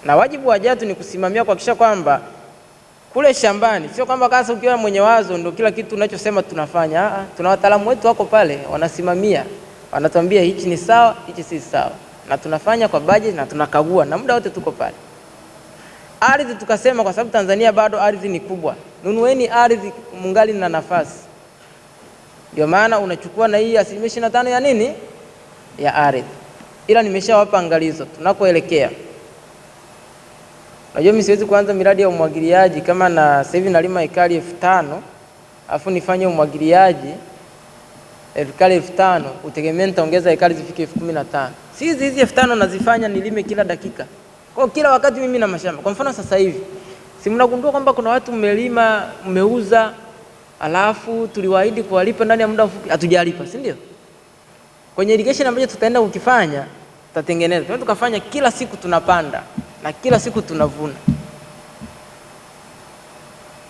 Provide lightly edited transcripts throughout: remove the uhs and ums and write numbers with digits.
Na wajibu wa JATU ni kusimamia kuhakikisha kwamba kule shambani, sio kwamba kasa ukiwa mwenye wazo ndio kila kitu unachosema tunafanya. Tuna wataalamu wetu wako pale wanasimamia, wanatuambia hichi ni sawa, hichi si sawa, na tunafanya kwa budget na tunakagua, na muda wote tuko pale. Ardhi tukasema kwa sababu Tanzania bado ardhi ni kubwa, nunueni ardhi mungali na nafasi. Ndio maana unachukua na hii 25% ya nini, ya ardhi. Ila nimeshawapa angalizo tunakoelekea. Najua mimi siwezi kuanza miradi ya umwagiliaji kama na sasa hivi nalima ekari 5,000 afu nifanye umwagiliaji ekari 5,000 utegemea nitaongeza ekari zifike 15,000. Si hizi 5,000 nazifanya nilime kila dakika. Kwa kila wakati mimi na mashamba. Kwa mfano sasa hivi si mnagundua kwamba kuna watu mmelima, mmeuza, alafu tuliwaahidi kuwalipa ndani ya muda mfupi, hatujalipa, si ndio? Kwenye irrigation ambayo tutaenda ukifanya, tutatengeneza. Tunaweza tukafanya kila siku tunapanda na kila siku tunavuna.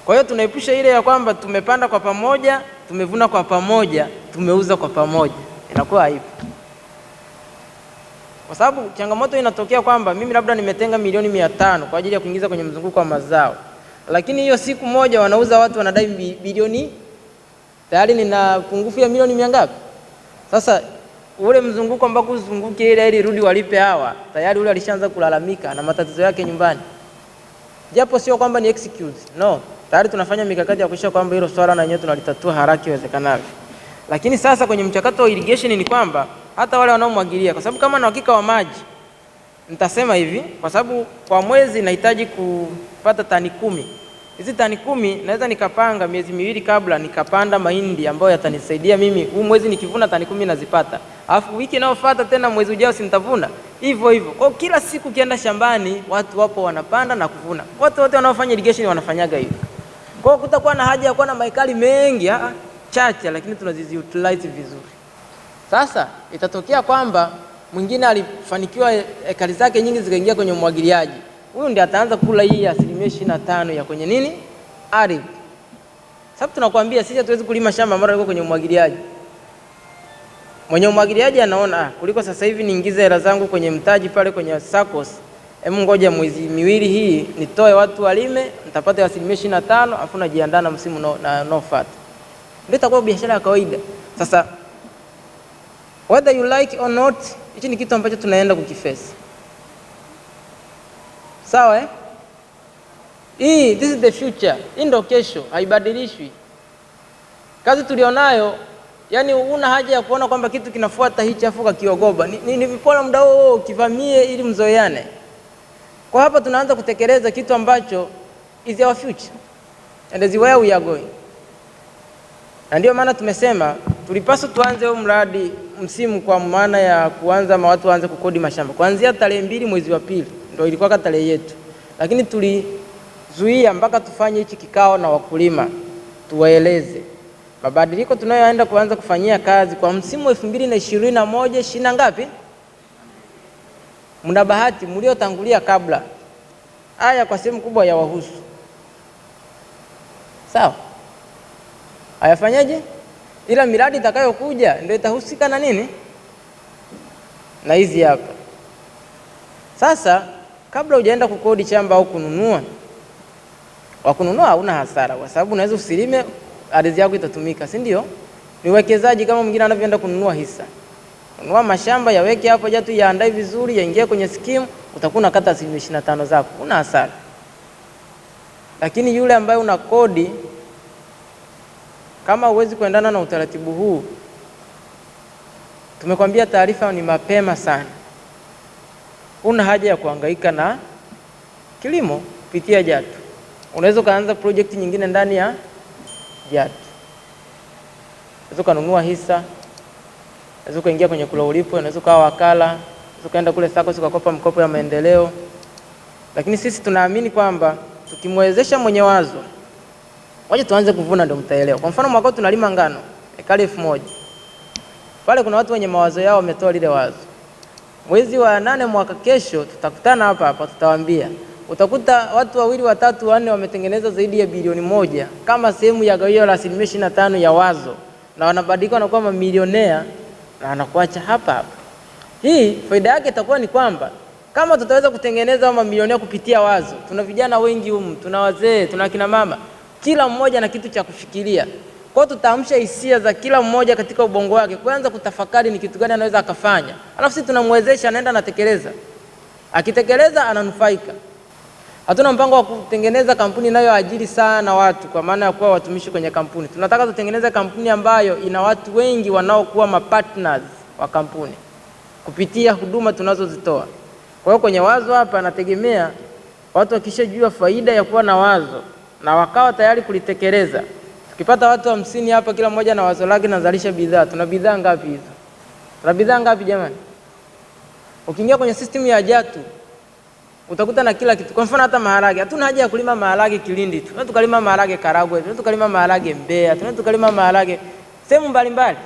Kwa hiyo tunaepusha ile ya kwamba tumepanda kwa pamoja, tumevuna kwa pamoja, tumeuza kwa pamoja. Inakuwa hivyo. Kwa sababu changamoto inatokea kwamba mimi labda nimetenga milioni 500 kwa ajili ya kuingiza kwenye mzunguko wa mazao. Lakini hiyo siku moja wanauza watu wanadai bilioni, tayari nina pungufu ya milioni 100 ngapi? Sasa ule mzunguko ambako uzunguke ili rudi walipe hawa, tayari ule alishaanza kulalamika na matatizo yake nyumbani. Japo sio kwamba ni excuse. No, tayari tunafanya mikakati ya kuhakikisha kwamba hilo swala na yenyewe tunalitatua haraka iwezekanavyo. Lakini sasa kwenye mchakato wa irrigation ni kwamba hata wale wanaomwagilia, kwa sababu kama na uhakika wa maji, nitasema hivi, kwa sababu kwa mwezi nahitaji kupata tani 10. Hizi tani 10 naweza nikapanga miezi 2 kabla nikapanda mahindi ambayo yatanisaidia mimi. Huu mwezi nikivuna tani 10 nazipata. Alafu wiki inayofuata tena mwezi ujao si nitavuna. Hivyo hivyo. Kwa kila siku kienda shambani watu wapo wanapanda na kuvuna. Watu wote wanaofanya irrigation wanafanyaga hivyo. Kwa hiyo kutakuwa na haja ya kuwa na maekari mengi, chache, lakini tunaziutilize vizuri. Sasa itatokea kwamba mwingine alifanikiwa ekari zake nyingi zikaingia kwenye umwagiliaji. Huyu ndiye ataanza kula hii 25% ya kwenye nini? Ardhi. Sababu tunakuambia sisi hatuwezi kulima shamba ambalo liko kwenye umwagiliaji. Mwenye umwagiliaji anaona kuliko sasa hivi niingize hela zangu kwenye mtaji pale kwenye SACCOS. Hebu ngoja mwezi 2 hii nitoe watu walime, nitapata 25% afu najiandaa na msimu unaofuata. Ndio itakuwa biashara ya kawaida. Sasa whether you like or not, hichi ni kitu ambacho tunaenda kukiface. Sawa this is the future. Hii ndio kesho, haibadilishwi. Kazi tulionayo, yani una haja ya kuona kwamba kitu kinafuata hichi afuka kiogoba. Ni vipola muda huo kivamie ili mzoeane. Kwa hapa tunaanza kutekeleza kitu ambacho is our future. And is where we are going. Na ndio maana tumesema tulipaswa tuanze huu mradi msimu kwa maana ya kuanza watu waanze kukodi mashamba. Kuanzia tarehe 2 mwezi wa pili ndio ilikuwa tarehe yetu. Lakini tulizuia mpaka tufanye hichi kikao na wakulima. Tuwaeleze mabadiliko tunayoenda kuanza kufanyia kazi kwa msimu 2021 shina ngapi? Mna bahati mliotangulia kabla. Haya kwa sehemu kubwa ya wahusu. Sawa? Hayafanyaje? Ila miradi itakayokuja ndio itahusika na nini? Na hizi hapa. Sasa kabla hujaenda kukodi shamba au kununua, wakununua hauna hasara kwa sababu unaweza usilime, ardhi yako itatumika, si ndio? Ni uwekezaji kama mwingine anavyoenda kununua hisa. Kununua mashamba yaweke hapo JATU yaandae vizuri, yaingie kwenye skimu, utakuwa unakata 25% zako. Una hasara. Lakini yule ambaye una kodi, kama huwezi kuendana na utaratibu huu, tumekwambia taarifa ni mapema sana. Una haja ya kuhangaika na kilimo kupitia JATU. Unaweza kaanza project nyingine ndani ya JATU. Unaweza kununua hisa, unaweza kuingia kwenye kula ulipo, unaweza kuwa wakala, unaweza kaenda kule SACCOS ukakopa mkopo ya maendeleo. Lakini sisi tunaamini kwamba tukimwezesha mwenye wazo, waje tuanze kuvuna ndio mtaelewa. Kwa mfano mwaka tunalima ngano, ekari 1000. Pale kuna watu wenye mawazo yao wametoa lile wazo. Mwezi wa 8 mwaka kesho tutakutana hapa tutawaambia. Utakuta watu 2, 3, 4 wametengeneza zaidi ya bilioni 1 kama sehemu ya gawio la 25% ya wazo, na wanabadilika na kuwa mamilionea na anakuacha hapa. Hii faida yake itakuwa ni kwamba Kama tutaweza kutengeneza mamilionea kupitia wazo, tuna vijana wengi humu, tuna wazee, tuna kina mama, kila mmoja na kitu cha kufikiria. Kwa hiyo tutaamsha hisia za kila mmoja katika ubongo wake, kwanza kutafakari ni kitu gani anaweza akafanya, alafu sisi tunamwezesha, anaenda anatekeleza. Akitekeleza ananufaika. Hatuna mpango wa kutengeneza kampuni inayoajiri sana watu kwa maana ya kuwa watumishi kwenye kampuni. Tunataka tutengeneze kampuni ambayo ina watu wengi wanaokuwa mapartners wa kampuni kupitia huduma tunazozitoa. Kwa hiyo kwenye wazo hapa nategemea watu wakishajua faida ya kuwa na wazo na wakawa tayari kulitekeleza. Tukipata watu 50 hapa, kila mmoja na wazo lake, nazalisha bidhaa. Tuna bidhaa ngapi hizo? Tuna bidhaa ngapi jamani? Ukiingia kwenye system ya Jatu utakuta na kila kitu. Kwa mfano hata maharage, hatuna haja ya kulima maharage Kilindi tu. Tunaweza tukalima maharage Karagwe, tunaweza tukalima maharage Mbeya, tunaweza tukalima maharage sehemu mbalimbali.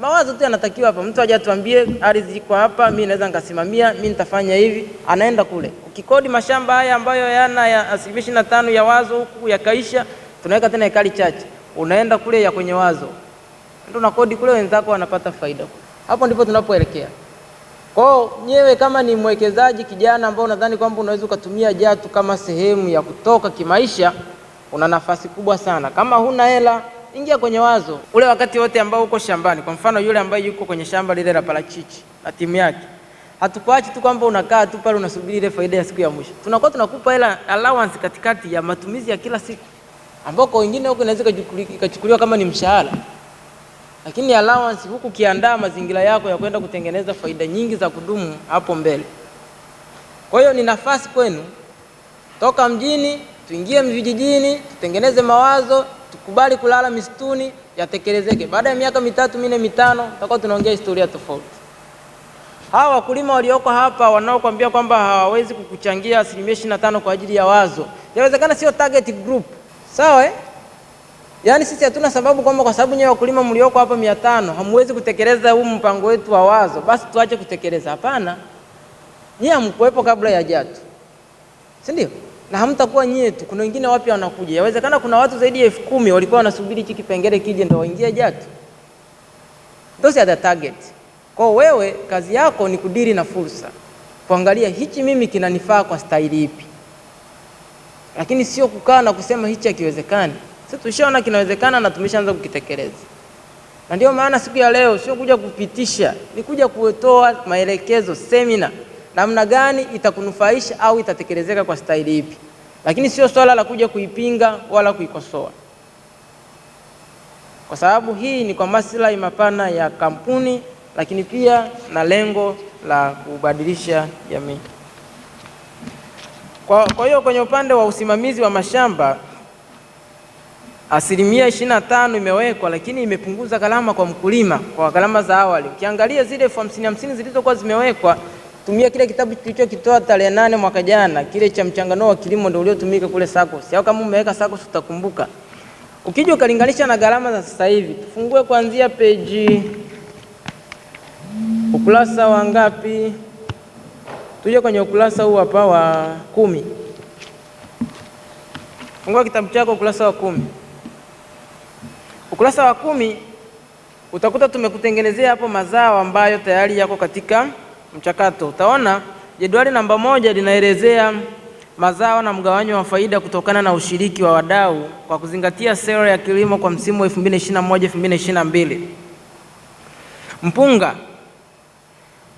Mawazo tu yanatakiwa hapa. Mtu aje atuambie ardhi iko hapa, mimi naweza nikasimamia, mimi nitafanya hivi, anaenda kule. Ukikodi mashamba haya ambayo yana ya 25% ya wazo huku yakaisha, tunaweka tena ekari chache. Unaenda kule ya kwenye wazo. Ndio na kodi kule, wenzako wanapata faida. Hapo ndipo tunapoelekea. Kwa nyewe kama ni mwekezaji kijana ambao unadhani kwamba unaweza ukatumia Jatu kama sehemu ya kutoka kimaisha, una nafasi kubwa sana. Kama huna hela, ingia kwenye wazo. Ule wakati wote ambao uko shambani, kwa mfano yule ambaye yuko kwenye shamba lile la parachichi na timu yake, hatukuachi tu kwamba unakaa tu pale unasubiri ile faida ya siku ya mwisho. Tunakuwa tunakupa hela allowance katikati ya matumizi ya kila siku, ambako wengine huko inaweza ikachukuliwa kama ni mshahara. Lakini allowance huku kiandaa mazingira yako ya kwenda kutengeneza faida nyingi za kudumu hapo mbele. Kwa hiyo ni nafasi kwenu. Toka mjini, tuingie vijijini, tutengeneze mawazo, tukubali kulala misituni, yatekelezeke. Baada ya miaka 3, 4, 5 tutakuwa tunaongea historia tofauti. Hawa wakulima walioko hapa wanaokuambia kwamba hawawezi kukuchangia 25% kwa ajili ya wazo, inawezekana sio target group. Sawa Yaani sisi hatuna sababu kwamba kwa sababu nyewe wakulima mlioko hapa 500 hamwezi kutekeleza huu mpango wetu wa wazo, basi tuache kutekeleza. Hapana. Nyie hamkuwepo kabla ya Jatu, si ndio? Na hamtakuwa nyie tu, kuna wengine wapya wanakuja. Yawezekana kuna watu zaidi ya 10,000 walikuwa wanasubiri hiki kipengele kije ndio waingie Jatu. Those are the target. Kwa wewe kazi yako ni kudiri na fursa, kuangalia hichi mimi kinanifaa kwa staili ipi, lakini sio kukaa na kusema hichi hakiwezekani. Sisi tushaona kinawezekana na tumeshaanza kukitekeleza. Na ndio maana siku ya leo sio kuja kupitisha, ni kuja kutoa maelekezo, seminar namna gani itakunufaisha au itatekelezeka kwa staili ipi. Lakini sio swala la kuja kuipinga wala kuikosoa. Kwa sababu hii ni kwa maslahi mapana ya kampuni, lakini pia na lengo la kubadilisha jamii. Kwa hiyo kwenye upande wa usimamizi wa mashamba, 25% imewekwa, lakini imepunguza gharama kwa mkulima kwa gharama za awali. Ukiangalia zile 50 zilizokuwa zimewekwa, tumia kile kitabu kilichokitoa tarehe 8 mwaka jana, kile cha mchanganuo wa kilimo ndio uliotumika kule SACCOS. Au kama umeweka SACCOS utakumbuka. Ukija ukalinganisha na gharama za sasa hivi, tufungue kuanzia page ukurasa wa ngapi? Tuje kwenye ukurasa huu hapa wa 10. Fungua kitabu chako ukurasa wa 10. Ukurasa wa 10 utakuta tumekutengenezea hapo mazao ambayo tayari yako katika mchakato. Utaona jedwali namba 1 linaelezea mazao na mgawanyo wa faida kutokana na ushiriki wa wadau kwa kuzingatia sera ya kilimo kwa msimu wa 2021-2022.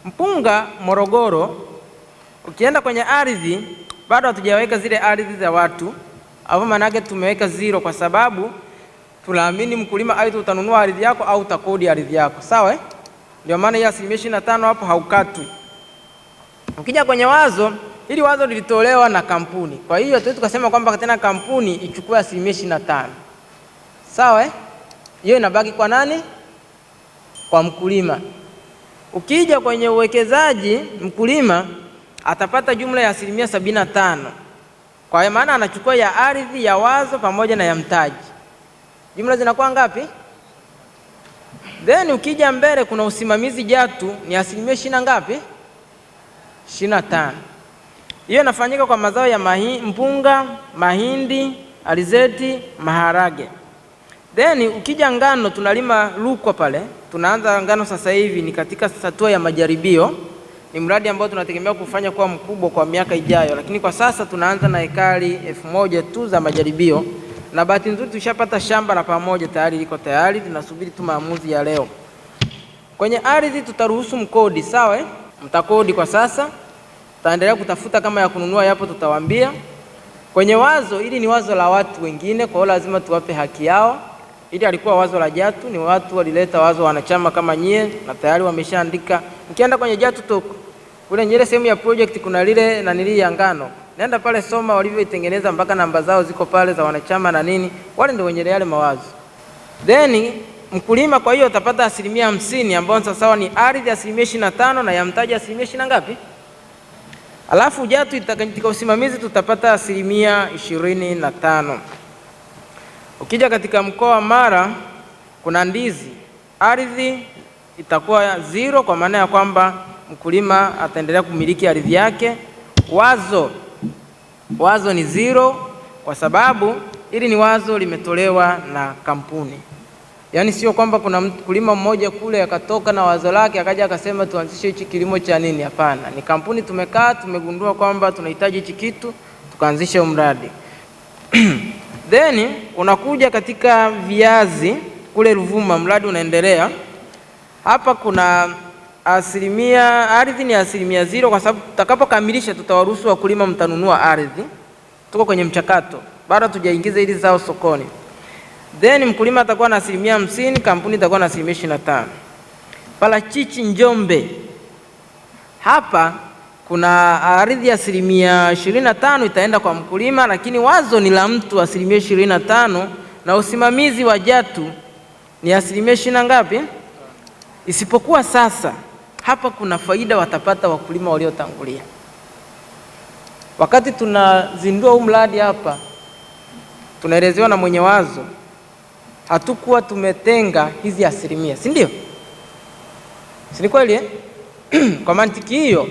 Mpunga Morogoro, ukienda kwenye ardhi bado hatujaweka zile ardhi za watu, au maana yake tumeweka 0 kwa sababu tunaamini mkulima aidha utanunua ardhi yako au utakodi ardhi yako. Sawa Ndio maana ya 25% hapo haukatwi. Ukija kwenye wazo, hili wazo lilitolewa na kampuni. Kwa hiyo tuwezi tukasema kwamba tena kampuni ichukue 25%. Sawa Hiyo inabaki kwa nani? Kwa mkulima. Ukija kwenye uwekezaji, mkulima atapata jumla ya 75%. Kwa maana anachukua ya ardhi, ya wazo pamoja na ya mtaji. Jumla zinakuwa ngapi? Then ukija mbele kuna usimamizi Jatu ni 20% ngapi? 25. Hiyo inafanyika kwa mazao ya mpunga, mahindi, alizeti, maharage. Then ukija ngano tunalima Rukwa pale. Tunaanza ngano sasa hivi ni katika hatua ya majaribio. ni mradi ambao tunategemea kufanya kuwa mkubwa kwa miaka ijayo, lakini kwa sasa tunaanza na ekari 1000 tu za majaribio, na bahati nzuri tushapata shamba la pamoja tayari, liko tayari, tunasubiri tu maamuzi ya leo. Kwenye ardhi tutaruhusu mkodi, sawa? Mtakodi kwa sasa, tutaendelea kutafuta kama ya kununua yapo, tutawaambia. Kwenye wazo, ili ni wazo la watu wengine, kwa hiyo lazima tuwape haki yao. Ili alikuwa wazo la Jatu, ni watu walileta wazo, wanachama kama nyie, na tayari wameshaandika. Mkienda kwenye Jatu Talk kule nyele sehemu ya project, kuna lile na nili ya ngano, nenda pale soma walivyoitengeneza, mpaka namba zao ziko pale za wanachama na nini, wale ndio wenye yale mawazo. Then mkulima kwa hiyo utapata 50% ambao sasa ni ardhi 25% na ya mtaji 20 ngapi? Alafu Jatu katika usimamizi tutapata 25%. Ukija katika mkoa wa Mara kuna ndizi, ardhi itakuwa 0 kwa maana ya kwamba mkulima ataendelea kumiliki ardhi yake. Wazo ni 0 kwa sababu hili ni wazo limetolewa na kampuni. Yaani sio kwamba kuna mkulima mmoja kule akatoka na wazo lake akaja akasema tuanzishe hichi kilimo cha nini. Hapana, ni kampuni tumekaa, tumegundua kwamba tunahitaji hichi kitu, tukaanzisha mradi. Then unakuja katika viazi kule Ruvuma, mradi unaendelea. Hapa kuna ardhi ni 0% kwa sababu tutakapokamilisha tutawaruhusu wakulima mtanunua ardhi. Tuko kwenye mchakato, bado tujaingiza hili zao sokoni. Then mkulima atakuwa na 50%, kampuni itakuwa na 25%. Parachichi Njombe, hapa kuna ardhi ya 25% itaenda kwa mkulima, lakini wazo ni la mtu 25%, na usimamizi wa Jatu ni 20 ngapi? Isipokuwa sasa hapa kuna faida watapata wakulima waliotangulia. Wakati tunazindua huu mradi hapa, tunaelezewa na mwenye wazo, hatukuwa tumetenga hizi 10%, si ndio? Si ni kweli? Kwa mantiki hiyo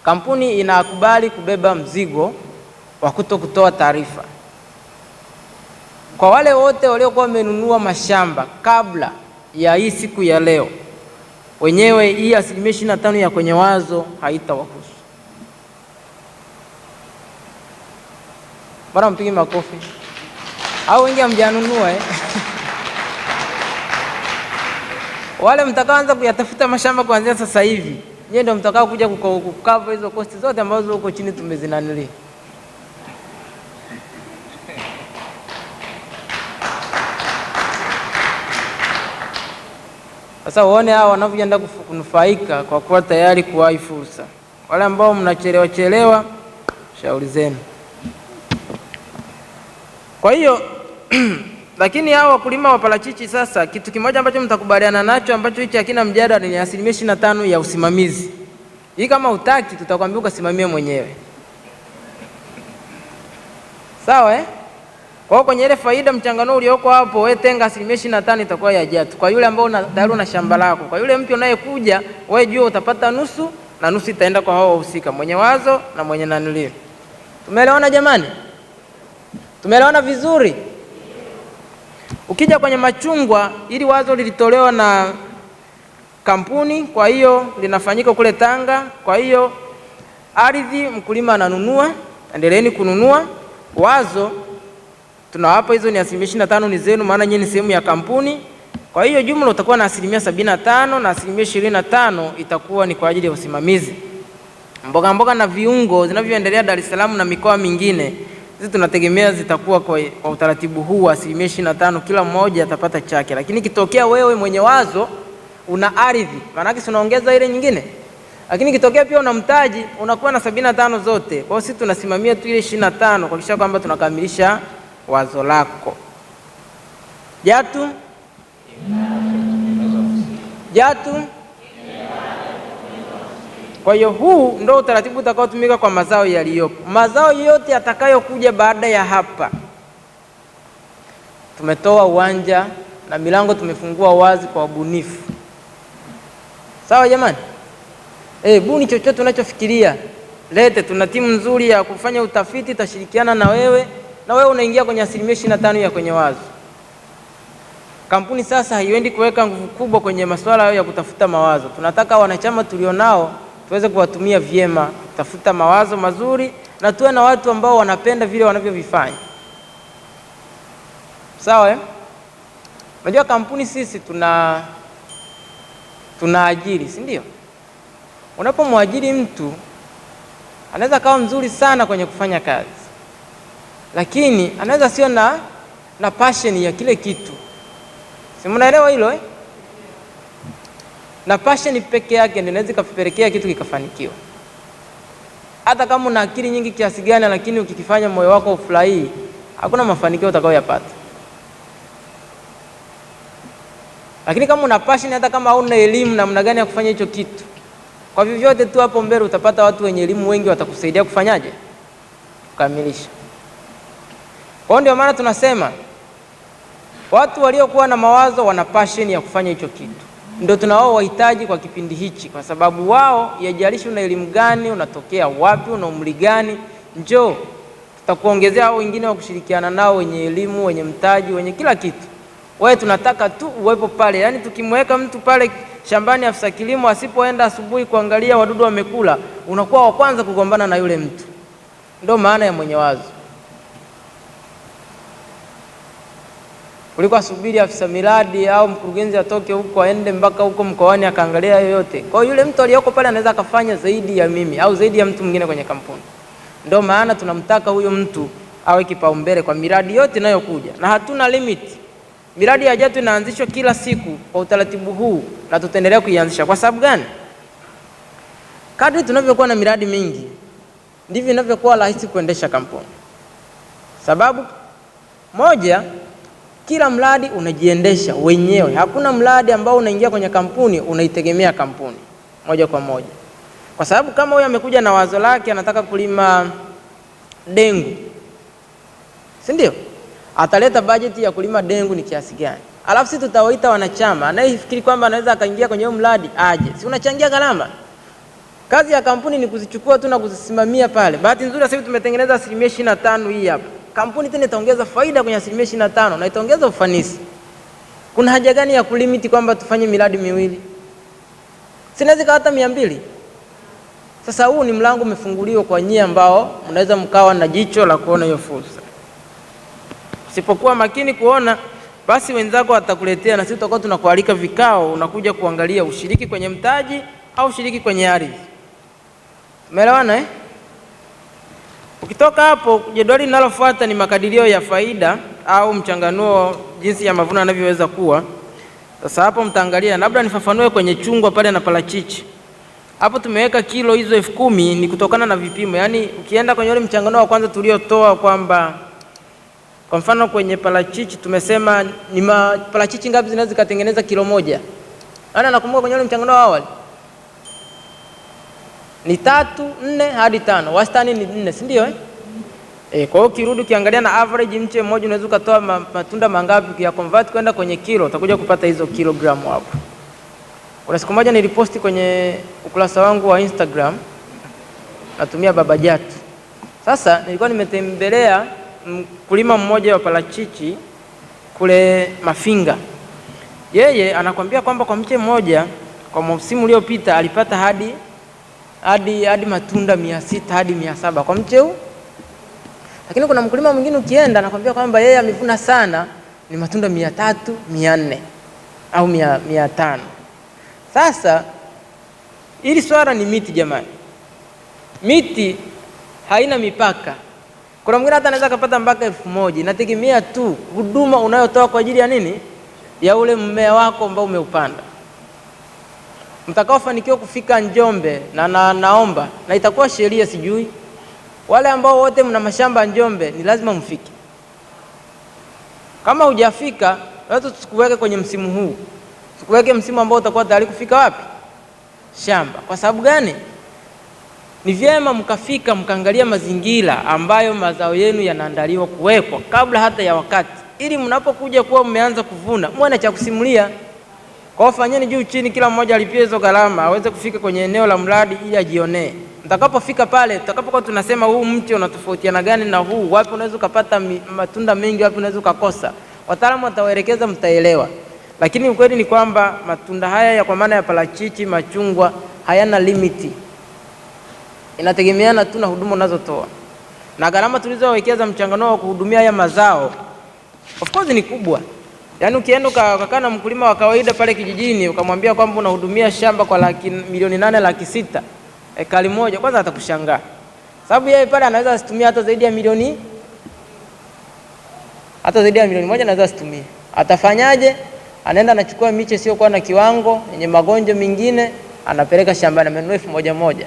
kampuni inakubali kubeba mzigo wa kutoa taarifa kwa wale wote waliokuwa wamenunua mashamba kabla ya hii siku ya leo. Wenyewe hii 25% ya kwenye wazo haitawahusu. Bora mpige makofi. Au wengi hamjanunua Wale mtakaoanza kuyatafuta mashamba kuanzia sasa hivi, nyie ndio mtakao kuja kukava hizo kosti zote ambazo huko chini tumezinanili. Sasa uone hao wanavyoenda kunufaika kwa kuwa tayari kuwahi fursa. Wale ambao mnachelewa, shauri zenu. Kwa hiyo lakini hao wakulima wa parachichi sasa, kitu kimoja ambacho mtakubaliana nacho ambacho hichi hakina mjadala ni 25% ya usimamizi. Hii kama utaki tutakwambia ukasimamie mwenyewe. Sawa Kwa hiyo kwenye ile faida mchangano ulioko hapo, wewe tenga 25% itakuwa ya Jatu. Kwa yule ambao tayari una shamba lako, kwa yule mpya unayekuja, wewe jua utapata nusu na nusu itaenda kwa hao wahusika, mwenye wazo na mwenye nanili. Tumeelewana jamani? Tumeelewana vizuri? Ukija kwenye machungwa, ili wazo lilitolewa na kampuni, kwa hiyo linafanyika kule Tanga. Kwa hiyo ardhi mkulima ananunua, endeleeni kununua. Wazo tunawapa hizo ni 25% ni zenu, maana nyinyi ni sehemu ya kampuni. Kwa hiyo jumla utakuwa na 75% na 25% itakuwa ni kwa ajili ya usimamizi. Mboga na viungo zinavyoendelea Dar es Salaam na mikoa mingine, hizi tunategemea zitakuwa kwa utaratibu huu wa 25%, kila mmoja atapata chake. Lakini kitokea wewe mwenye wazo una ardhi, maana yake unaongeza ile nyingine. Lakini kitokea pia una mtaji, unakuwa na 75 zote. Kwa hiyo sisi tunasimamia tu ile 25 kuhakikisha kwamba tunakamilisha wazo lako. Jatu? Kwa hiyo huu ndio utaratibu utakaotumika kwa mazao yaliyopo. Mazao yote yatakayokuja baada ya hapa, tumetoa uwanja na milango tumefungua wazi kwa ubunifu. Sawa jamani? Buni chochote unachofikiria, lete. Tuna timu nzuri ya kufanya utafiti, tashirikiana na wewe unaingia kwenye 25% ya kwenye wazo. Kampuni sasa haiendi kuweka nguvu kubwa kwenye masuala ya kutafuta mawazo. Tunataka wanachama tulionao tuweze kuwatumia vyema, tafuta mawazo mazuri na tuwe na watu ambao wanapenda vile wanavyovifanya. Sawa eh? Unajua kampuni sisi tunaajiri, si ndio? Unapomwajiri mtu anaweza kawa mzuri sana kwenye kufanya kazi, lakini anaweza sio na passion ya kile kitu. Si mnaelewa hilo eh? Na passion peke yake ndio inaweza kupelekea kitu kikafanikiwa. Hata kama una akili nyingi kiasi gani, lakini ukikifanya moyo wako ufurahi, hakuna mafanikio utakayoyapata. Lakini kama una passion, hata kama hauna elimu namna gani ya kufanya hicho kitu, kwa vyovyote tu hapo mbele utapata watu wenye elimu wengi watakusaidia kufanyaje? Kukamilisha. Kwa ndio maana tunasema watu waliokuwa na mawazo wana passion ya kufanya hicho kitu ndio tunao wahitaji kwa kipindi hichi, kwa sababu wao, yajalishi una elimu gani, unatokea wapi, una umri gani, njoo tutakuongezea hao wengine wa kushirikiana nao wenye elimu, wenye mtaji, wenye kila kitu. Wewe tunataka tu uwepo pale. Yaani tukimweka mtu pale shambani, afisa kilimo asipoenda asubuhi kuangalia wadudu wamekula, unakuwa wa kwanza kugombana na yule mtu. Ndio maana ya mwenye wazo. Kuliko asubiri afisa miradi au mkurugenzi atoke huko aende mpaka huko mkoani akaangalia yoyote. Kwa yule mtu aliyoko pale anaweza akafanya zaidi ya mimi au zaidi ya mtu mwingine kwenye kampuni. Ndio maana tunamtaka huyo mtu awe kipaumbele kwa miradi yote inayokuja, na hatuna limit. Miradi ya JATU inaanzishwa kila siku kwa utaratibu huu na tutaendelea kuianzisha. Kwa sababu gani? Kadri tunavyokuwa na miradi mingi ndivyo inavyokuwa rahisi kuendesha kampuni. Sababu moja, kila mradi unajiendesha wenyewe. Hakuna mradi ambao unaingia kwenye kampuni unaitegemea kampuni moja kwa moja. Kwa sababu kama huyu amekuja na wazo lake, anataka kulima dengu, si ndio? Ataleta bajeti ya kulima dengu ni kiasi gani? Alafu sisi tutawaita wanachama, anayefikiri kwamba anaweza akaingia kwenye huo mradi aje. Si unachangia gharama? Kazi ya kampuni ni kuzichukua tu na kuzisimamia pale. Bahati nzuri sasa hivi tumetengeneza 25% hii hapa. Kampuni tena itaongeza faida kwenye 25% na itaongeza ufanisi. Kuna haja gani ya kulimiti kwamba tufanye miradi miwili? Sinaweza hata 200. Sasa huu ni mlango umefunguliwa kwa nyie ambao mnaweza mkawa na jicho la kuona hiyo fursa. Usipokuwa makini kuona, basi wenzako watakuletea, na sisi tutakuwa tunakualika vikao, unakuja kuangalia ushiriki kwenye mtaji au ushiriki kwenye ardhi. Umeelewana eh? Ukitoka hapo, jedwali linalofuata ni makadirio ya faida au mchanganuo, jinsi ya mavuno yanavyoweza kuwa. Sasa hapo mtaangalia, labda nifafanue kwenye chungwa pale na parachichi. Hapo tumeweka kilo hizo 10,000 ni kutokana na vipimo. Yaani ukienda kwenye ile mchanganuo wa kwanza tuliotoa kwamba kwa mfano kwenye parachichi tumesema ni parachichi ngapi zinaweza kutengeneza kilo moja. Ana nakumbuka kwenye ile mchanganuo wa awali ni 3, 4 hadi 5. Wastani ni 4, si ndio eh? Kwa hiyo kirudi ukiangalia na average mche mmoja unaweza kutoa matunda mangapi, kia convert kwenda kwenye kilo utakuja kupata hizo kilogramu hapo. Kuna siku moja niliposti kwenye ukurasa wangu wa Instagram, natumia Baba Jatu. Sasa nilikuwa nimetembelea mkulima mmoja wa parachichi kule Mafinga. Yeye anakuambia kwamba kwa mche mmoja kwa msimu uliopita alipata hadi matunda 600 hadi 700 kwa mche huu. Lakini kuna mkulima mwingine ukienda anakuambia kwamba yeye amevuna sana ni matunda 300, 400 au 500. Sasa hili swala ni miti jamani. Miti haina mipaka. Kuna mwingine hata anaweza kupata mpaka 1000. Inategemea tu huduma unayotoa kwa ajili ya nini? Ya ule mmea wako ambao umeupanda. Mtakaofanikiwa kufika Njombe na naomba na itakuwa sheria, sijui wale ambao wote mna mashamba Njombe ni lazima mfike. Kama hujafika, watu tukuweke kwenye msimu huu. Tukuweke msimu ambao utakuwa tayari kufika wapi? Shamba. Kwa sababu gani? Ni vyema mkafika mkaangalia mazingira ambayo mazao yenu yanaandaliwa kuwekwa kabla hata ya wakati, ili mnapokuja kuwa mmeanza kuvuna muone cha kusimulia. Kwa fanyeni juu chini, kila mmoja alipie hizo gharama aweze kufika kwenye eneo la mradi ili ajionee. Mtakapofika pale, tutakapokuwa tunasema huu mti unatofautiana gani na huu, wapi unaweza kupata matunda mengi, wapi unaweza kukosa, wataalamu watawaelekeza, mtaelewa. Lakini ukweli ni kwamba matunda haya ya kwa maana ya parachichi, machungwa hayana limiti. inategemeana tu na huduma unazotoa na gharama tulizowekeza mchanganuo wa kuhudumia haya mazao. Of course ni kubwa. Yaani ukienda ukakaa na mkulima wa kawaida pale kijijini ukamwambia kwamba unahudumia shamba kwa milioni 8 laki 6 ekari moja, kwanza atakushangaa. Sababu yeye pale anaweza asitumie hata zaidi ya milioni moja anaweza asitumie. Atafanyaje? Anaenda anachukua miche sio kwa na kiwango yenye magonjwa mengine, anapeleka shambani amenunua 1,000.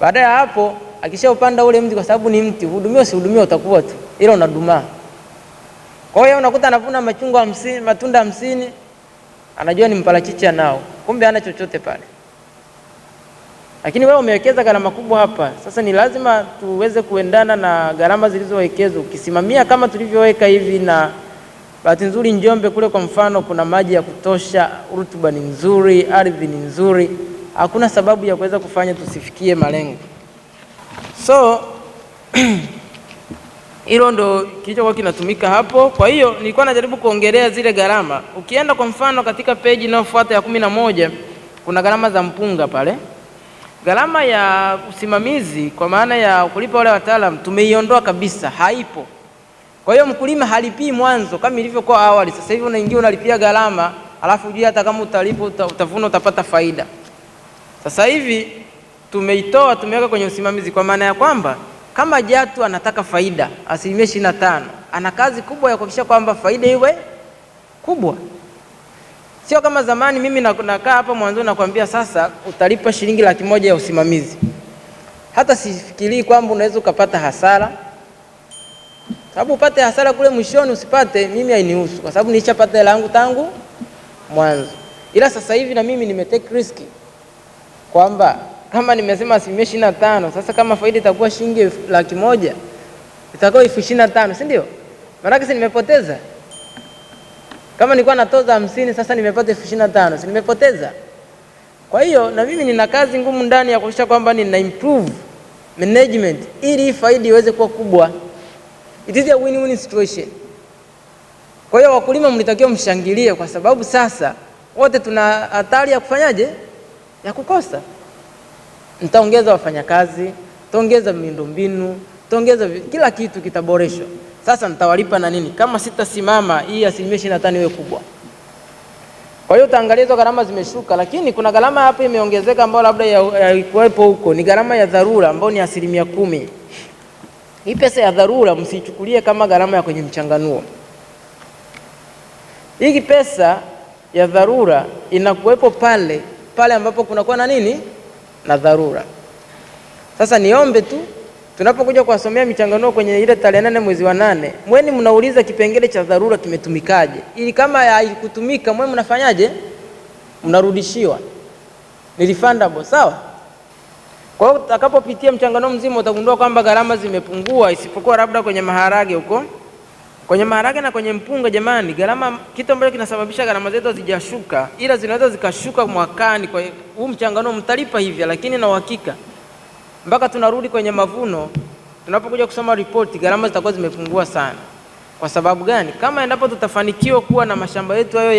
Baada ya hapo akishaupanda ule mti, kwa sababu ni mti, hudumia usihudumia utakuwa tu, ila unadumaa. Kwa hiyo unakuta anavuna machungwa 50, matunda 50, anajua ni mparachichi anao, kumbe hana chochote pale. Lakini wewe umewekeza gharama kubwa hapa. Sasa ni lazima tuweze kuendana na gharama zilizowekezwa. Ukisimamia kama tulivyoweka hivi, na bahati nzuri Njombe kule kwa mfano kuna maji ya kutosha, rutuba ni nzuri, ardhi ni nzuri, hakuna sababu ya kuweza kufanya tusifikie malengo. So hilo ndo kilichokuwa kinatumika hapo. Kwa hiyo nilikuwa najaribu kuongelea zile gharama. Ukienda kwa mfano katika peji inayofuata ya 11 kuna gharama za mpunga pale. Gharama ya usimamizi kwa maana ya kulipa wale wataalamu tumeiondoa kabisa, haipo. Kwa hiyo mkulima halipii mwanzo kama ilivyokuwa awali. Sasa hivi unaingia unalipia gharama, alafu ujue hata kama utalipa utavuna utapata faida. Sasa hivi tumeitoa, tumeweka kwenye usimamizi, kwa maana ya kwamba kama Jatu anataka faida 25%, ana kazi kubwa ya kuhakikisha kwamba faida iwe kubwa. Sio kama zamani mimi nakaa hapa mwanzo nakwambia sasa utalipa shilingi 100,000 ya usimamizi. Hata sifikirii kwamba unaweza ukapata hasara. Sababu upate hasara kule mwishoni usipate, mimi hainihusu kwa sababu nilishapata hela yangu tangu mwanzo. Ila sasa hivi na mimi nimetake risk kwamba kama nimesema 25%, sasa kama faida itakuwa shilingi 100,000 itakuwa 25,000, si ndio? Maana yake nimepoteza. Kama nilikuwa natoza 50, sasa nimepata 25,000, si nimepoteza? Kwa hiyo na mimi nina kazi ngumu ndani ya kuhakikisha kwamba nina improve management ili faida iweze kuwa kubwa. It is a win-win situation. Kwa hiyo wakulima mlitakiwa mshangilie, kwa sababu sasa wote tuna hatari ya kufanyaje? Ya kukosa. Nitaongeza wafanyakazi, nitaongeza miundombinu, nitaongeza kila kitu kitaboreshwa. Sasa nitawalipa na nini kama sitasimama hii 25% iwe kubwa? Kwa hiyo utaangalia hizo gharama zimeshuka, lakini kuna gharama hapa imeongezeka ambayo labda haikuwepo huko. Ni gharama ya dharura ambayo ni 10%. Hii pesa ya dharura msichukulie kama gharama ya kwenye mchanganuo. Hii pesa ya dharura inakuwepo pale ambapo kunakuwa na nini? Na dharura. Sasa niombe tu tunapokuja kuwasomea michanganuo kwenye ile tarehe 8 mwezi wa 8, mweni mnauliza kipengele cha dharura kimetumikaje, ili kama haikutumika mweni mnafanyaje? Mnarudishiwa. Ni refundable, sawa? Kwa hiyo utakapopitia mchanganuo mzima utagundua kwamba gharama zimepungua, isipokuwa labda kwenye maharage huko. Kwenye maharage na kwenye mpunga, jamani, gharama, kitu ambacho kinasababisha gharama zetu hazijashuka, ila zinaweza zikashuka mwakani. Kwa huu mchanganuo mtalipa hivyo, lakini na uhakika mpaka tunarudi kwenye mavuno, tunapokuja kusoma ripoti, gharama zitakuwa zimepungua sana. Kwa sababu gani? Kama endapo tutafanikiwa kuwa na mashamba yetu hayo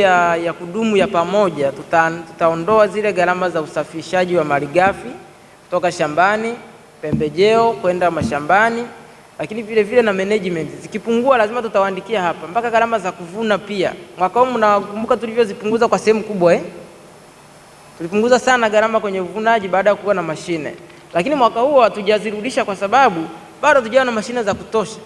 ya kudumu ya pamoja, tutaondoa zile gharama za usafirishaji wa malighafi kutoka shambani, pembejeo kwenda mashambani, lakini vile vile na management. Zikipungua lazima tutawaandikia hapa mpaka gharama za kuvuna pia. Mwaka huu mnakumbuka tulivyozipunguza kwa sehemu kubwa Tulipunguza sana gharama kwenye uvunaji baada ya kuwa na mashine. Lakini mwaka huu hatujazirudisha kwa sababu bado hatujawa na mashine za kutosha.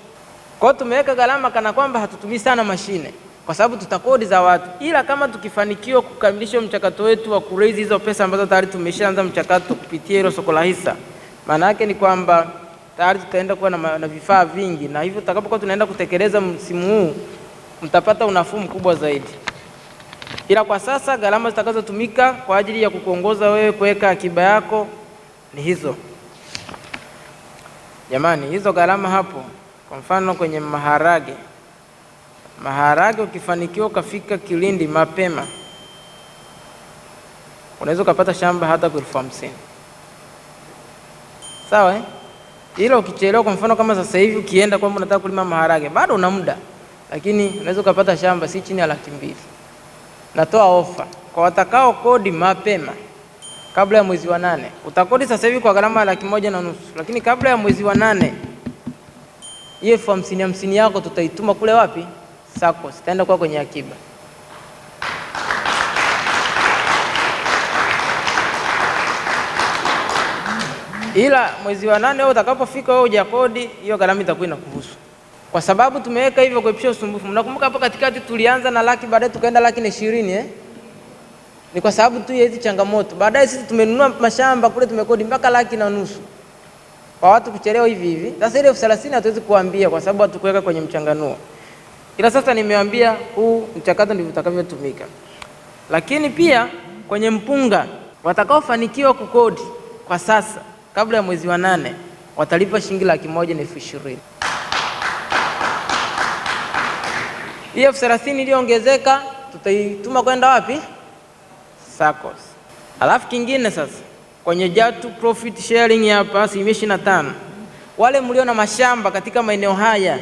Kwa hiyo tumeweka gharama kana kwamba hatutumii sana mashine kwa sababu tutakodi za watu. Ila kama tukifanikiwa kukamilisha mchakato wetu wa kuraise hizo pesa ambazo tayari tumeshaanza mchakato kupitia hilo soko la hisa, maana yake ni kwamba tayari tutaenda kuwa na vifaa vingi, na hivyo tutakapokuwa tunaenda kutekeleza msimu huu mtapata unafuu mkubwa zaidi. Ila kwa sasa gharama zitakazotumika kwa ajili ya kukuongoza wewe kuweka akiba yako ni hizo. Jamani, hizo gharama hapo, kwa mfano kwenye maharage ukifanikiwa ukafika Kilindi mapema, unaweza ukapata shamba hata kwa 50,000. Sawa Ila ukichelewa, kwa mfano kama sasa hivi ukienda kwamba unataka kulima maharage, bado una muda, lakini unaweza ukapata shamba si chini ya 200,000. Natoa ofa kwa watakao kodi mapema. kabla ya mwezi wa 8. Utakodi sasa hivi kwa gharama ya 1,500,000, lakini kabla ya mwezi wa 8 hiyo 50,000 yako tutaituma kule wapi? SACCOS, itaenda kwa kwenye akiba. Ila mwezi wa 8 wewe utakapofika wewe hujakodi, hiyo gharama itakuwa inakuhusu. Kwa sababu tumeweka hivyo kuepusha usumbufu. Mnakumbuka hapo katikati tulianza na laki, baadaye tukaenda 1,20,000 Ni kwa sababu tu hizi changamoto. Baadaye sisi tumenunua mashamba kule tumekodi mpaka 1,50,000 kwa watu kuchelewa hivi hivi. Sasa ile 30,000 hatuwezi kuambia kwa sababu hatukuweka kwenye mchanganuo. Ila sasa nimewaambia huu mchakato ndivyo utakavyotumika. Lakini pia kwenye mpunga watakaofanikiwa kukodi kwa sasa kabla ya mwezi wa 8 watalipa shilingi 1,120,000. Hiyo 30,000 iliyoongezeka tutaituma kwenda wapi? SACCOS. Alafu kingine sasa kwenye Jatu profit sharing hapa 25%. Wale mlio na mashamba katika maeneo haya,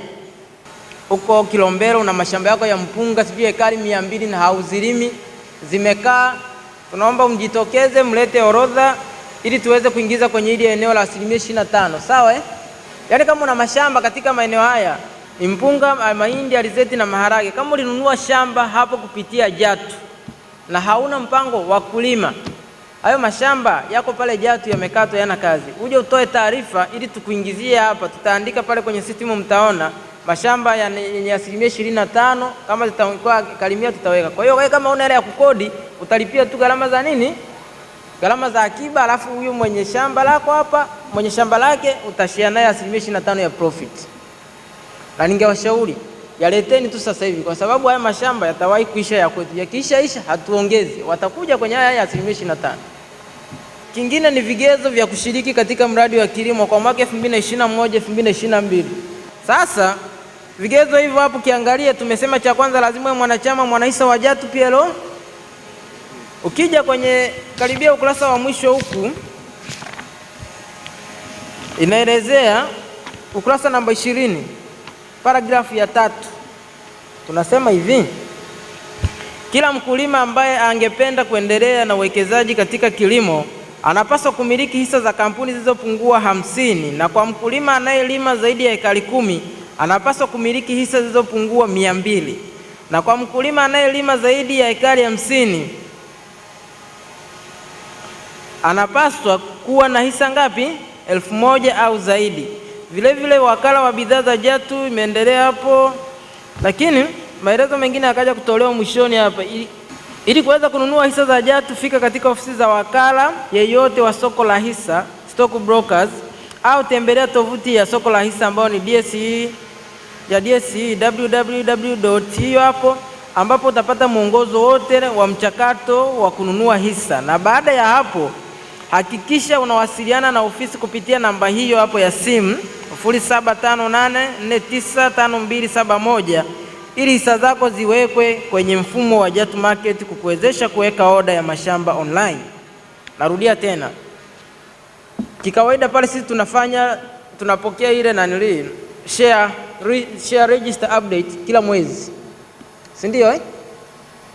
huko Kilombero una mashamba yako ya mpunga sijui ekari 200 na hauzilimi zimekaa, tunaomba mjitokeze mlete orodha ili tuweze kuingiza kwenye ile eneo la 25%. Sawa Yaani kama una mashamba katika maeneo haya ni mpunga, mahindi, alizeti na maharage, kama ulinunua shamba hapo kupitia Jatu na hauna mpango wa kulima, hayo mashamba yako pale Jatu yamekatwa yana kazi, uje utoe taarifa ili tukuingizie hapa. Tutaandika pale kwenye system, mtaona mashamba yenye 25%, kama zitakuwa kalimia tutaweka. Kwa hiyo wewe kama una hela ya kukodi utalipia tu gharama za nini? Gharama za akiba, alafu huyu mwenye shamba lako hapa, mwenye shamba lake utashare naye 25% ya profit. Na ningewashauri yaleteni tu sasa hivi kwa sababu haya mashamba yatawahi kuisha ya kwetu. Yakiisha hatuongezi, watakuja kwenye haya ya 25%. Kingine ni vigezo vya kushiriki katika mradi wa kilimo kwa mwaka 2021 2022. Sasa vigezo hivyo hapo kiangalia, tumesema cha kwanza lazima uwe mwanachama mwanahisa wa Jatu PLO. Ukija kwenye karibia ukurasa wa mwisho huku inaelezea ukurasa namba 20 paragrafu ya 3, tunasema hivi: kila mkulima ambaye angependa kuendelea na uwekezaji katika kilimo anapaswa kumiliki hisa za kampuni zilizopungua 50, na kwa mkulima anayelima zaidi ya ekari 10 anapaswa kumiliki hisa zilizopungua 200, na kwa mkulima anayelima zaidi ya ekari 50 anapaswa kuwa na hisa ngapi? 1,000 au zaidi. Vile vile wakala wa bidhaa za Jatu imeendelea hapo, lakini maelezo mengine yakaja kutolewa mwishoni hapa. Ili kuweza kununua hisa za Jatu, fika katika ofisi za wakala yeyote wa soko la hisa, stock brokers, au tembelea tovuti ya soko la hisa ambayo ni DSE www.hiyo hapo, ambapo utapata mwongozo wote wa mchakato wa kununua hisa. Na baada ya hapo hakikisha unawasiliana na ofisi kupitia namba hiyo hapo ya simu 0758495271 ili hisa zako ziwekwe kwenye mfumo wa Jatu Market kukuwezesha kuweka oda ya mashamba online. Narudia tena, kikawaida pale sisi tunapokea ile share register update kila mwezi, si ndio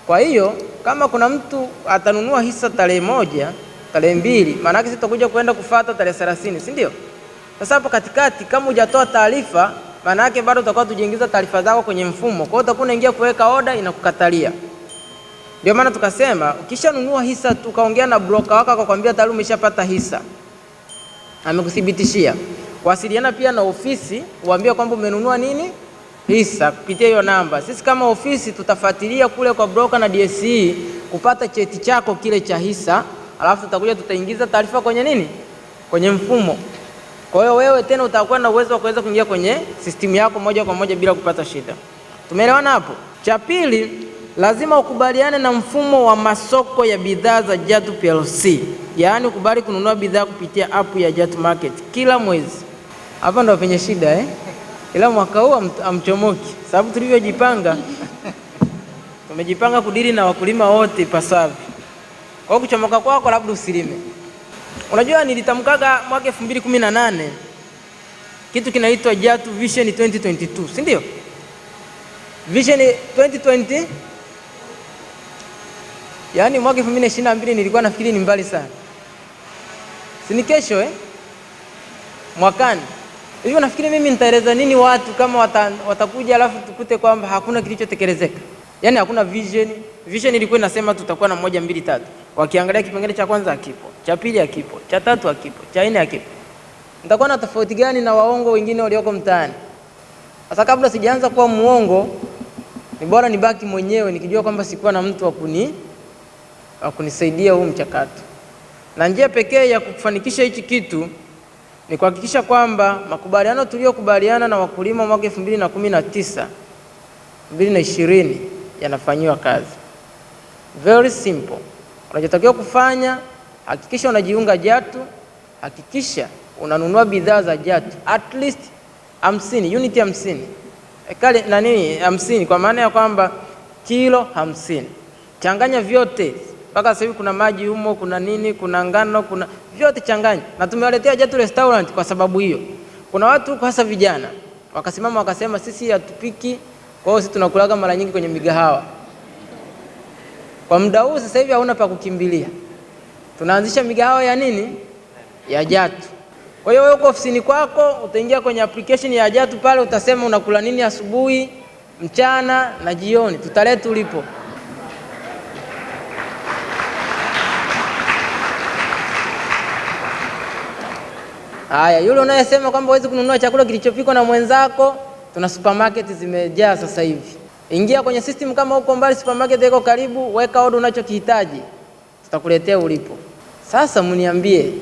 Kwa hiyo kama kuna mtu atanunua hisa tarehe 1, tarehe 2, maana yake sitakuja kwenda kufuata tarehe 30, si ndio? Sasa hapo katikati kama hujatoa taarifa, maana yake bado utakuwa tujiingiza taarifa zako kwenye mfumo. Kwa hiyo utakuwa unaingia kuweka oda, inakukatalia. Ndio maana tukasema ukishanunua hisa tukaongea na broker wako akakwambia tayari umeshapata hisa, amekuthibitishia, wasiliana pia na ofisi uambie kwamba umenunua nini? Hisa, kupitia hiyo namba. Sisi kama ofisi tutafuatilia kule kwa broker na DSE kupata cheti chako kile cha hisa, alafu tutaingiza taarifa kwenye nini? Kwenye mfumo. Kwa hiyo wewe tena utakuwa na uwezo wa kuweza kuingia kwenye system yako moja kwa moja bila kupata shida. Tumeelewana hapo? Cha pili, lazima ukubaliane na mfumo wa masoko ya bidhaa za Jatu PLC. Yaani ukubali kununua bidhaa kupitia app ya Jatu Market kila mwezi. Hapa ndo penye shida Ila mwaka huu amchomoki, sababu tulivyojipanga tumejipanga kudili na wakulima wote pasavyo. Kwa hiyo kuchomoka kwako labda usilime. Unajua nilitamkaga mwaka 2018 kitu kinaitwa Jatu Vision 2022, si ndio? Vision 2020, yaani mwaka 2022 nilikuwa nafikiri ni mbali sana. si ni kesho mwakani. Hivyo nafikiri mimi nitaeleza nini watu kama watakuja alafu tukute kwamba hakuna kilichotekelezeka? Yaani hakuna vision. Vision ilikuwa inasema tutakuwa na 1 2 3. Wakiangalia kipengele cha kwanza hakipo, cha pili hakipo, cha tatu hakipo, cha nne hakipo. Nitakuwa na tofauti gani na waongo wengine walioko mtaani? Sasa kabla sijaanza kuwa muongo, ni bora nibaki mwenyewe nikijua kwamba sikuwa na mtu wa kunisaidia huu mchakato. Na njia pekee ya kufanikisha hichi kitu ni kuhakikisha kwamba makubaliano tuliyokubaliana na wakulima mwaka 2019 2020 yanafanywa kazi. Very simple. Unachotakiwa kufanya, hakikisha unajiunga Jatu, hakikisha unanunua bidhaa za Jatu at least 50, unit 50. Kale nani 50 kwa maana ya kwamba kilo 50. Changanya vyote. Mpaka sasa hivi kuna maji humo, kuna nini, kuna ngano, kuna vyote changanya. Na tumewaletea Jatu Restaurant kwa sababu hiyo. Kuna watu hasa vijana wakasimama wakasema sisi hatupiki, kwa hiyo sisi tunakulaga mara nyingi kwenye migahawa. Kwa muda huu sasa hivi hauna pa kukimbilia. Tunaanzisha migahawa ya nini? Ya Jatu. Kwa hiyo wewe uko ofisini kwako, utaingia kwenye application ya Jatu pale, utasema unakula nini asubuhi, mchana na jioni. Tutaleta ulipo. Haya, yule unayesema kwamba huwezi kununua chakula kilichopikwa na mwenzako, tuna supermarket zimejaa sasa hivi. Ingia kwenye system, kama uko mbali supermarket iko karibu, weka order unachokihitaji, tutakuletea ulipo. Sasa mniambie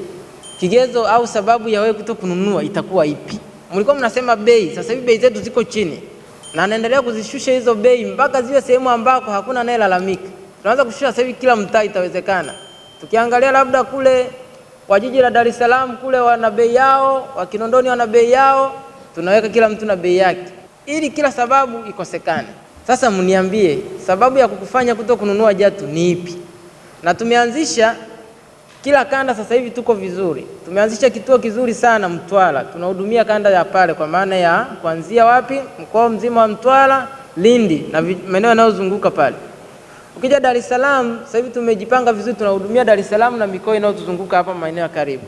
kigezo au sababu ya wewe kutokununua itakuwa ipi? Mlikuwa mnasema bei, sasa hivi bei zetu ziko chini. Na naendelea kuzishusha hizo bei mpaka ziwe sehemu ambako hakuna anayelalamika. Tunaanza kushusha sasa hivi kila mtaa itawezekana. Tukiangalia labda kule wa jiji la Dar es Salaam kule wana bei yao, wa Kinondoni wana bei yao, tunaweka kila mtu na bei yake ili kila sababu ikosekane. Sasa mniambie sababu ya kukufanya kutokununua Jatu ni ipi? Na tumeanzisha kila kanda sasa hivi tuko vizuri. Tumeanzisha kituo kizuri sana Mtwara. Tunahudumia kanda ya pale kwa maana ya kuanzia wapi? Mkoa mzima wa Mtwara, Lindi na maeneo yanayozunguka pale. Ukija Dar es Salaam sasa hivi tumejipanga vizuri, tunahudumia Dar es Salaam na mikoa inayotuzunguka hapa maeneo ya karibu.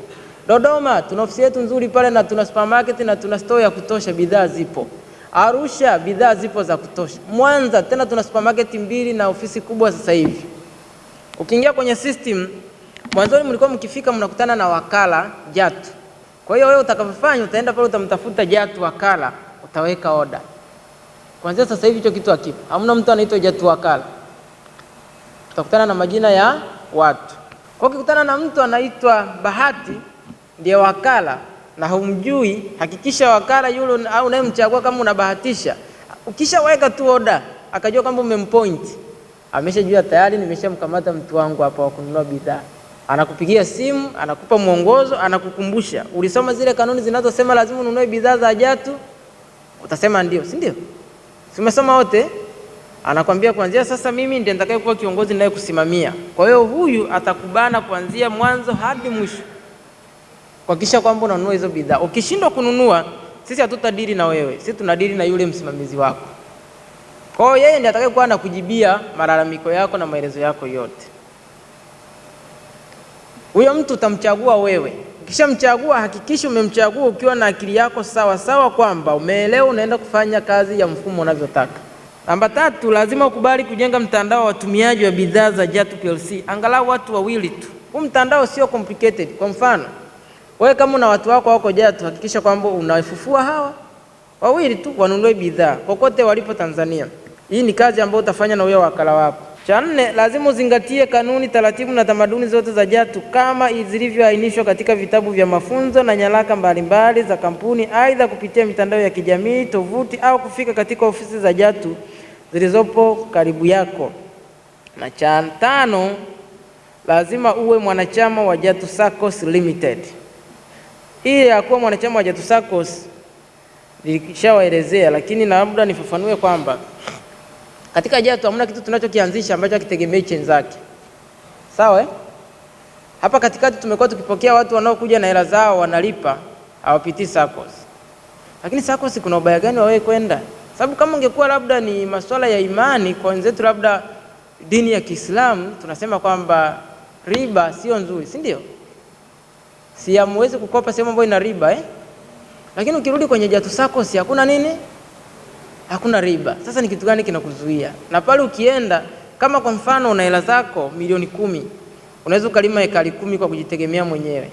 Dodoma tuna ofisi yetu nzuri pale na tuna supermarket na tuna store ya kutosha, bidhaa zipo. Arusha bidhaa zipo za kutosha. Mwanza tena tuna supermarket 2 na ofisi kubwa sasa hivi. Ukiingia kwenye system, mwanzoni mlikuwa mkifika mnakutana na wakala Jatu. Kwa hiyo wewe utakapofanya utaenda pale utamtafuta Jatu wakala, utaweka order. Kuanzia sasa hivi hicho kitu hakipo. Hamna mtu anaitwa Jatu wakala. Utakutana na majina ya watu. Kwa ukikutana na mtu anaitwa Bahati ndiye wakala na humjui, hakikisha wakala yule au unayemchagua kama unabahatisha. Ukishaweka tu order, akajua kwamba umempoint, ameshajua tayari nimeshamkamata mtu wangu hapa wa kununua bidhaa. Anakupigia simu, anakupa mwongozo, anakukumbusha. Ulisoma zile kanuni zinazosema lazima ununue bidhaa za Jatu? Utasema ndio, si ndio? Tumesoma wote. Anakuambia kuanzia sasa mimi ndiye nitakayekuwa kiongozi naye kusimamia. Kwa hiyo huyu atakubana kuanzia mwanzo hadi mwisho, kuhakikisha kwamba unanunua hizo bidhaa. Ukishindwa kununua, sisi hatutadili na wewe. Sisi tunadili na yule msimamizi wako. Kwa hiyo yeye ndiye atakayekuwa anakujibia malalamiko yako na maelezo yako yote. Huyo mtu utamchagua wewe. Ukishamchagua, hakikisha umemchagua ukiwa na akili yako sawa sawa kwamba umeelewa unaenda kufanya kazi ya mfumo unavyotaka. Namba 3, lazima ukubali kujenga mtandao wa watumiaji wa bidhaa za Jatu PLC, angalau watu 2 tu. Huu mtandao sio complicated. Kwa mfano, wewe kama una watu wako wako Jatu, hakikisha kwamba unawafufua hawa 2 tu wanunue bidhaa kokote walipo Tanzania. Hii ni kazi ambayo utafanya na wewe wakala wako. Cha 4, lazima uzingatie kanuni, taratibu na tamaduni zote za Jatu kama zilivyoainishwa katika vitabu vya mafunzo na nyaraka mbalimbali za kampuni, aidha kupitia mitandao ya kijamii, tovuti au kufika katika ofisi za Jatu zilizopo karibu yako. Na cha 5, lazima uwe mwanachama wa Jatu SACCOS Limited. Hii ya kuwa mwanachama wa Jatu SACCOS nilishawaelezea, lakini labda nifafanue kwamba katika Jatu hamna kitu tunachokianzisha ambacho hakitegemei chain zake. Sawa? Hapa katikati tumekuwa tukipokea watu wanaokuja na hela zao wanalipa, hawapitii SACCOS. Lakini SACCOS kuna ubaya gani wawe kwenda? Sababu kama ungekuwa labda ni masuala ya imani kwa wenzetu, labda dini ya Kiislamu, tunasema kwamba riba sio nzuri, si ndio? si hamwezi kukopa sehemu ambayo ina riba Lakini ukirudi kwenye Jatu Sako si hakuna nini? Hakuna riba. Sasa ni kitu gani kinakuzuia? Na pale ukienda kama kwa mfano una hela zako milioni 10, unaweza ukalima ekari 10 kwa kujitegemea mwenyewe.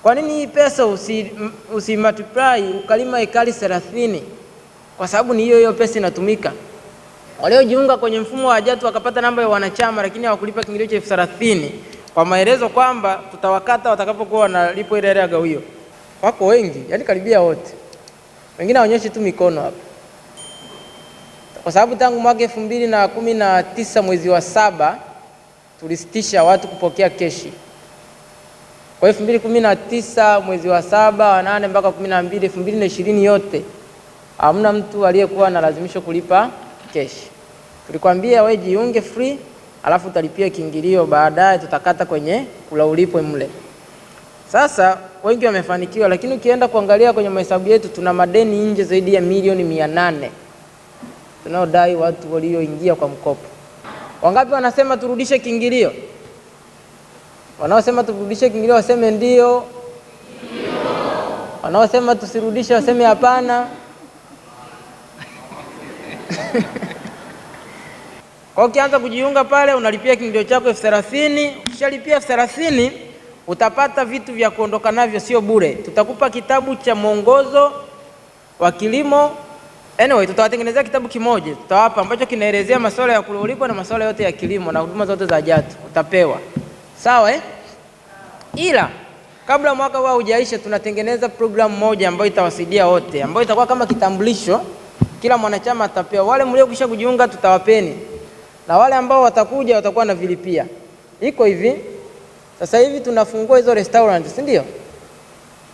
Kwa nini hii pesa usi multiply ukalima ekari 30? Kwa sababu ni hiyo pesa inatumika. Waliojiunga kwenye mfumo wa Jatu wakapata namba ya wanachama lakini hawakulipa kiingilio cha 30,000 kwa maelezo kwamba tutawakata watakapokuwa wanalipo ile ya gawio. Wako wengi, yani karibia wote. Wengine waonyeshi tu mikono hapa. Kwa sababu tangu mwaka 2019 mwezi wa 7 tulisitisha watu kupokea keshi. Kwa 2019 mwezi wa 7, wa 8 mpaka 12, 2020 yote hamna mtu aliyekuwa analazimishwa kulipa keshi. Tulikwambia wewe jiunge free, alafu utalipia kiingilio, baadaye tutakata kwenye kula ulipwe mle. Sasa wengi wamefanikiwa, lakini ukienda kuangalia kwenye mahesabu yetu tuna madeni nje zaidi ya milioni 800 tunaodai watu walioingia kwa mkopo. Wangapi wanasema turudishe kiingilio? Wanaosema turudishe kiingilio waseme ndio. Wanaosema tusirudishe waseme hapana. Kwa ukianza kujiunga pale unalipia kiingilio chako 30,000, ukishalipia 30,000 utapata vitu vya kuondoka navyo sio bure. Tutakupa kitabu cha mwongozo wa kilimo. Anyway, tutawatengenezea kitabu kimoja tutawapa ambacho kinaelezea masuala ya kulipwa na masuala yote ya kilimo na huduma zote za Jatu. Utapewa. Sawa Ila kabla mwaka huu hujaisha tunatengeneza programu moja ambayo itawasaidia wote, ambayo itakuwa kama kitambulisho. Kila mwanachama atapewa. Wale mliokwisha kujiunga tutawapeni. Na wale ambao watakuja watakuwa na vilipia. Iko hivi. Sasa hivi tunafungua hizo restaurant, si ndio?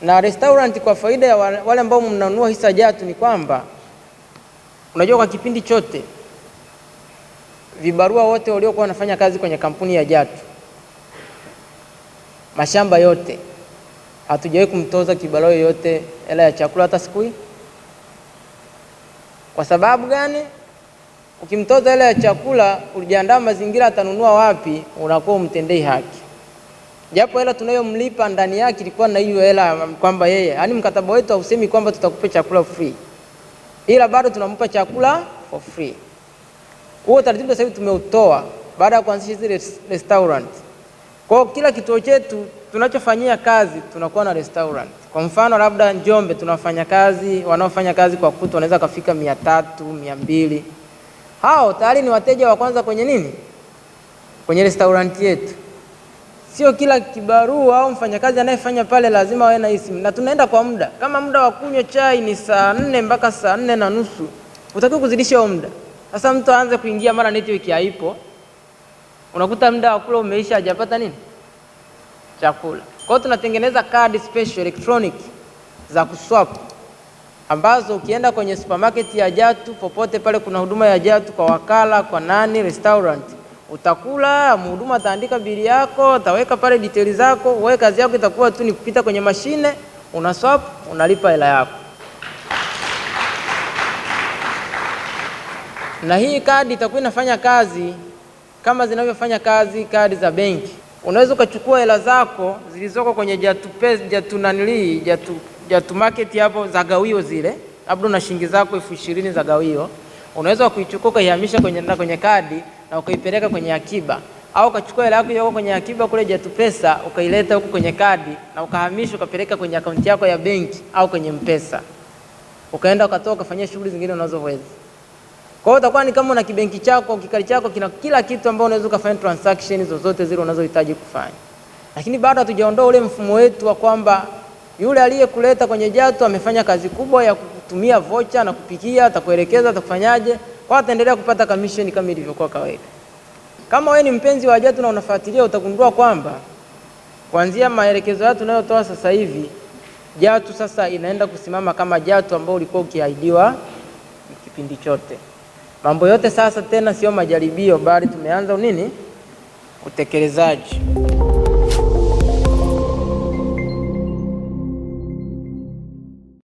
Na restaurant kwa faida ya wale ambao mnanunua hisa Jatu ni kwamba unajua kwa kipindi chote vibarua wote waliokuwa wanafanya kazi kwenye kampuni ya Jatu, mashamba yote, hatujawahi kumtoza kibarua yote hela ya chakula hata siku hii. Kwa sababu gani? Ukimtoza hela ya chakula, ulijiandaa mazingira atanunua wapi, unakuwa umtendei haki. Japo hela tunayomlipa ndani yake ilikuwa na hiyo hela kwamba yeye, yani mkataba wetu hausemi kwamba tutakupa chakula free, ila bado tunampa chakula for free. Huo taratibu sasa hivi tumeutoa baada ya kuanzisha zile restaurant. Kwa kila kituo chetu tunachofanyia kazi tunakuwa na restaurant. Kwa mfano labda Njombe tunafanya kazi, wanaofanya kazi kwa kutu wanaweza kufika 300, 200. Hao tayari ni wateja wa kwanza kwenye nini? Kwenye restaurant yetu. Sio kila kibarua au mfanyakazi anayefanya pale lazima awe na hisi. Na tunaenda kwa muda. Kama muda wa kunywa chai ni saa 4 mpaka saa 4:30, utakiwa kuzidisha huo muda. Sasa mtu aanze kuingia mara network haipo, unakuta muda wa kula umeisha, hajapata nini? Chakula. Kwa hiyo tunatengeneza card special electronic za kuswap, ambazo ukienda kwenye supermarket ya Jatu popote pale kuna huduma ya Jatu kwa wakala, kwa nani, restaurant, utakula, mhudumu ataandika bili yako, ataweka pale details zako, wewe kazi yako itakuwa tu ni kupita kwenye mashine, una swap, unalipa hela yako. Na hii kadi itakuwa inafanya kazi kama zinavyofanya kazi kadi za benki. Unaweza ukachukua hela zako zilizoko kwenye Jatu Pesa, Jatu Market hapo za gawio zile, labda una shilingi zako 20,000 za gawio, unaweza kuichukua kuihamisha kwenye kadi na ukaipeleka kwenye akiba, au ukachukua hela yako yako kwenye akiba kule Jatu Pesa ukaileta huko kwenye kadi na ukahamisha ukapeleka kwenye akaunti yako ya benki au kwenye M-Pesa. Ukaenda ukatoa ukafanyia shughuli zingine unazoweza. Kwa hiyo utakuwa ni kama una kibenki chako, kikali chako kina kila kitu ambao unaweza kufanya transactions zozote zile unazohitaji kufanya. Lakini bado hatujaondoa ule mfumo wetu wa kwamba yule aliyekuleta kwenye Jatu amefanya kazi kubwa ya kutumia vocha na kupikia, atakuelekeza atakufanyaje, kwa ataendelea kupata commission kama ilivyokuwa kawaida. Kama wewe ni mpenzi wa Jatu na unafuatilia, utagundua kwamba kuanzia maelekezo yetu tunayotoa sasa hivi, Jatu sasa inaenda kusimama kama Jatu ambao ulikuwa ukiahidiwa kipindi chote. Mambo yote sasa tena sio majaribio, bali tumeanza utekelezaji.